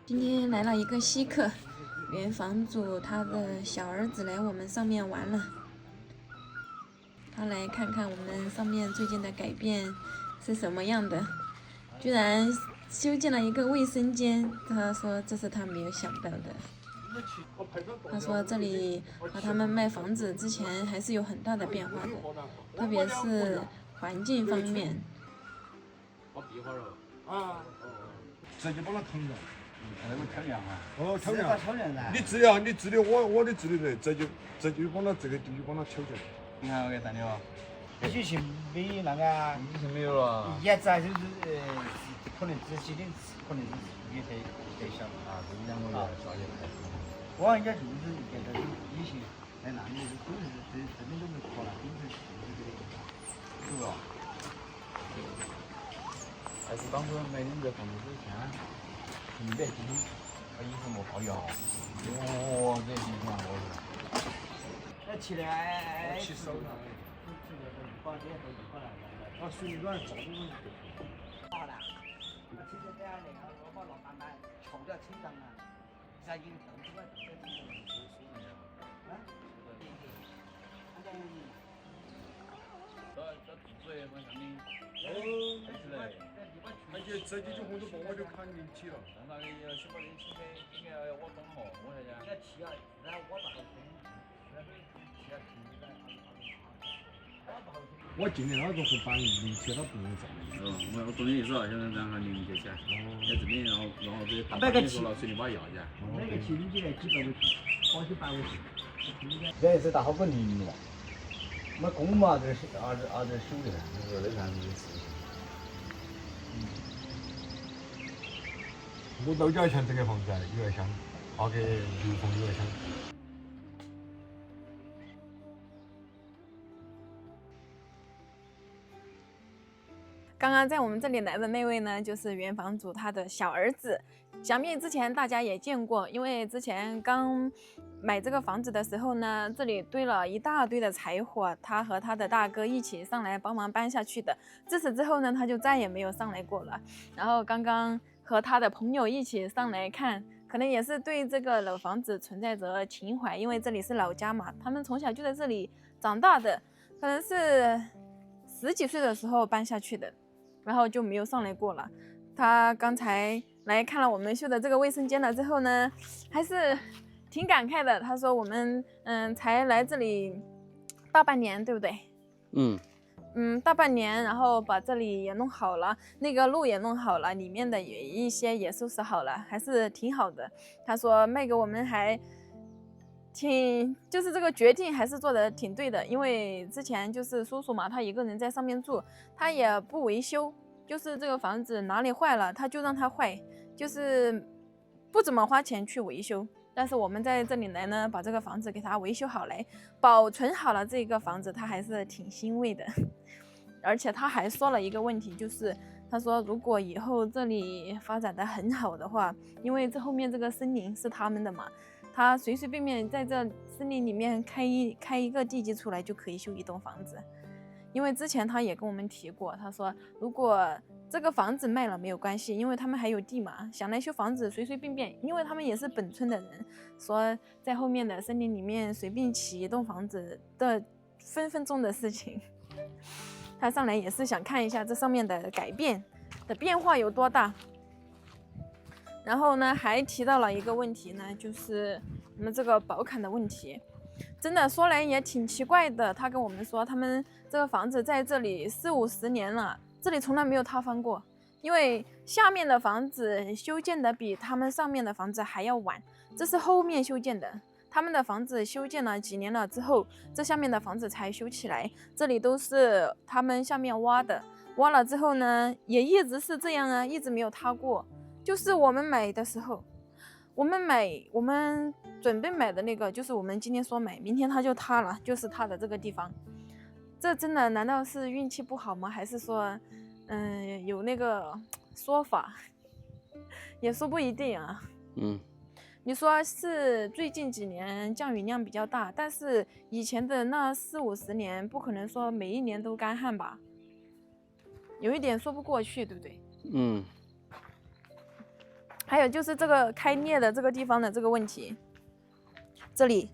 今天來了一個稀客，原房主他的小兒子來我們上面玩了，他來看看我們上面最近的改變是什麼樣的，居然修建了一個衛生間，他說這是他沒有想到的。他說這裡和他們賣房子之前還是有很大的变化的，特別是環境方面。直接把它捅了，那个挑梁啊？哦，挑梁。你治的我的治的人，这就把它这个就把它挑掉。你看我给打电话。以前没那个，以前没有了。现在就是可能这几年可能是也得小啊，这2个月小也开始。我人家就是现在以前在那里都是这边都没扩了，都是这个，是不？还是当初买你这房子之前，100几，把衣服没包邮，哦，这地方我是。那起来。起手了。啊，水软照顾了。好了，那现在这样那个我把老板敲掉车上了，再给动出来，这住宿也蛮上面。而且这几句红都把我就看进去了。让他要先把这起飞，应该要我等候，我才讲。要提啊，然后我不好听，那个提啊提的。我今年那个和板零起他不能上。我懂你意思了，现在让他零接起来，在这边，然后这些他说了，随你把它要去。那个提领起来几百块钱，好几百块钱。这也是大好不零了。那公嘛，这是儿子修的，就是那看没事。我都叫像这个房子有点像，那个刘峰有点像。刚刚在我們這裡來的那位呢，就是原房主他的小兒子。想必之前大家也見過，因為之前剛買這個房子的時候呢，這裡堆了一大堆的柴火，他和他的大哥一起上來幫忙搬下去的。自此之後呢，他就再也沒有上來過了。然後剛剛和他的朋友一起上來看，可能也是對這個老房子存在着情懷，因為這裡是老家嘛，他們從小就在這裡長大的，可能是10幾歲的時候搬下去的。然後就沒有上來過了。他剛才來看了我們修的這個衛生間了之後呢，還是挺感慨的。他說我們才來這裡大半年，對不對？大半年，然後把這裡也弄好了，那個路也弄好了，裡面的一些也收拾好了，還是挺好的。他說賣給我們還就是這個決定還是做得挺對的，因為之前就是叔叔嘛，他一個人在上面住，他也不維修，就是這個房子哪裡壞了他就讓它壞，就是不怎麼花錢去維修。但是我們在這裡來呢，把這個房子給它維修好來，保存好了這個房子，他還是挺欣慰的。而且他還說了一個問題，就是他說如果以後這裡發展得很好的話，因為這後面這個森林是他們的嘛，他隨隨便便在這森林裡面開一個地基出來就可以修一棟房子。因為之前他也跟我們提過，他說如果這個房子賣了沒有關係，因為他們還有地嘛，想來修房子隨隨便便，因為他們也是本村的人，說在後面的森林裡面隨便起一棟房子的分分鐘的事情。他上來也是想看一下這上面的改變的變化有多大。然後呢，還提到了一個問題呢，就是我們這個保坎的問題。真的說來也挺奇怪的，他跟我們說他們這個房子在這裡40-50年了，這裡從來沒有塌方過，因為下面的房子修建的比他們上面的房子還要晚，這是後面修建的，他們的房子修建了幾年了之後，這下面的房子才修起來，這裡都是他們下面挖的，挖了之後呢也一直是這樣啊，一直沒有塌過。就是我們買的時候，我們準備買的那個，就是我們今天說買，明天它就塌了，就是塌的這個地方。這真的難道是運氣不好嗎？還是說有那個說法，也說不一定啊。你說是最近幾年降雨量比較大，但是以前的那40-50年不可能說每一年都乾旱吧，有一點說不過去，對不對？還有就是这個開裂的這個地方的這個問題，這裡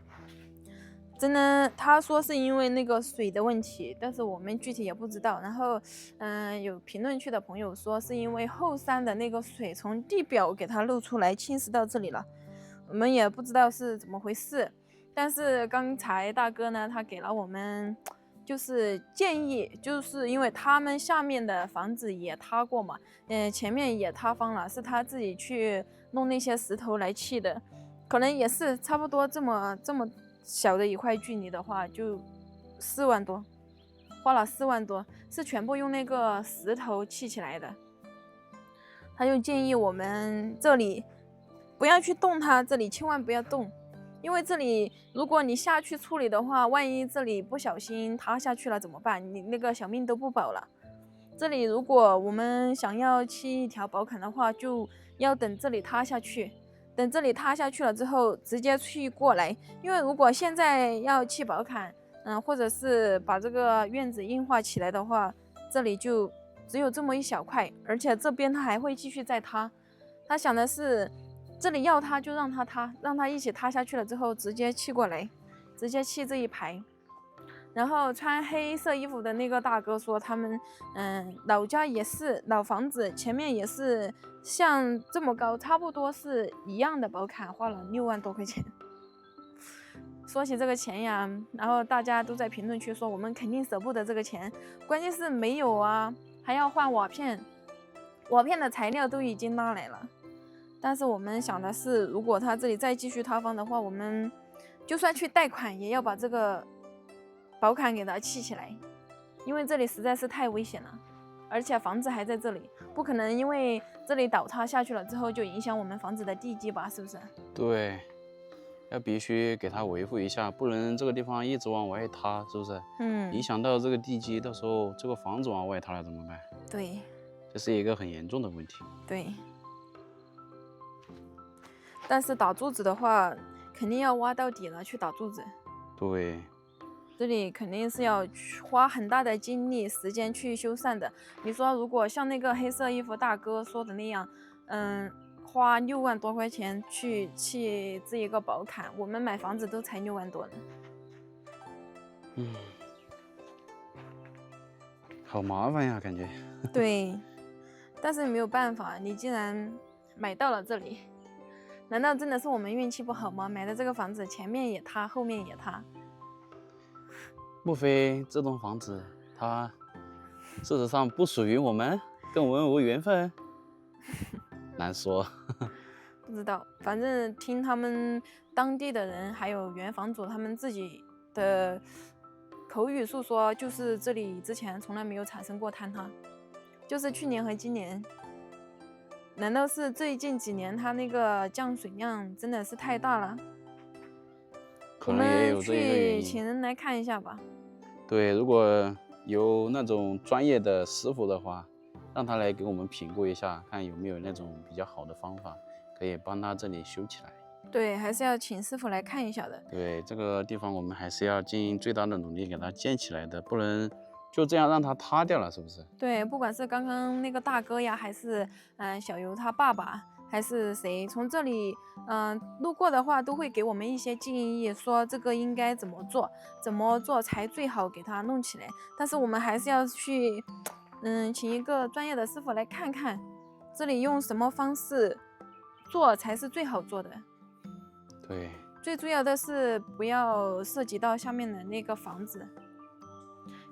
真的他說是因為那個水的問題，但是我們具體也不知道。然後有評論區的朋友說是因為後山的那個水從地表給它漏出來侵蝕到這裡了，我們也不知道是怎麼回事。但是剛才大哥呢，他給了我們就是建議，就是因為他們下面的房子也塌過嘛，前面也塌方了，是他自己去弄那些石頭來砌的，可能也是差不多这么小的一塊距離的話，就4萬多，花了4萬多，是全部用那個石頭砌起來的。他就建議我們這裡不要去動它，這裡千萬不要動。因為這裡如果你下去處理的話，萬一這裡不小心塌下去了怎麼辦？你那個小命都不保了。這裡如果我們想要砌一條寶坎的話，就要等這裡塌下去，等這裡塌下去了之後直接砌過來。因為如果現在要砌寶坎，或者是把這個院子硬化起來的話，這裡就只有這麼一小塊，而且這邊它還會繼續再塌。他想的是，這裡要塌就讓它塌，讓它一起塌下去了之後直接砌過來，直接砌這一排。然後穿黑色衣服的那個大哥說他們老家也是老房子，前面也是像這麼高，差不多是一樣的宝坎，花了6萬多塊錢。說起這個錢呀，然後大家都在評論區說我們肯定捨不得這個錢，關鍵是沒有啊，還要換瓦片，瓦片的材料都已經拿來了。但是我們想的是，如果他這裡再繼續塌方的話，我們就算去貸款也要把這個寶坎給它砌起來，因為這裡實在是太危險了，而且房子還在這裡，不可能因為這裡倒塌下去了之後就影響我們房子的地基吧，是不是？對，要必須給它維護一下，不能這個地方一直往外塌，是不是？影響到這個地基，到時候這個房子往外塌了怎麼辦？對，這是一個很嚴重的問題。對。但是打柱子的話，肯定要挖到底了去打柱子。对，這裡肯定是要花很大的精力、時間去修繕的。你說，如果像那個黑色衣服大哥說的那樣，花6萬多塊錢去砌這一個寶坎，我們買房子都才6萬多呢。好麻煩呀，感覺。對，但是沒有辦法，你既然買到了這裡。難道真的是我們運氣不好嗎？買的這個房子前面也塌，後面也塌。莫非這棟房子它事實上不屬於我們，跟我們無緣分？難說。不知道，反正聽他們當地的人還有原房主他們自己的口語訴說，就是這裡之前從來沒有產生過坍塌，就是去年和今年。難道是最近幾年它那個降水量真的是太大了？可能也有這個原因。我們去請人來看一下吧。對，如果有那種專業的師傅的話，讓他來給我們評估一下，看有沒有那種比較好的方法，可以幫他這裡修起來。對，還是要請師傅來看一下的。對，這個地方我們還是要盡最大的努力給它建起來的，不能就這樣讓它塌掉了，是不是？對，不管是剛剛那個大哥呀，還是小游他爸爸，還是誰從這裡路過的話，都會給我們一些建議，說這個應該怎麼做才最好給它弄起來。但是我們還是要去請一個專業的師傅來看看，這裡用什麼方式做才是最好做的。對，最重要的是不要涉及到下面的那個房子。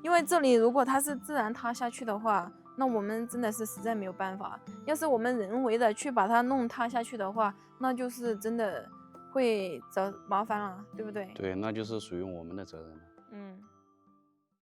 因為這裡如果它是自然塌下去的話，那我們真的是實在沒有辦法。要是我們人為的去把它弄塌下去的話，那就是真的會找麻煩了，對不對？對，那就是屬於我們的責任了。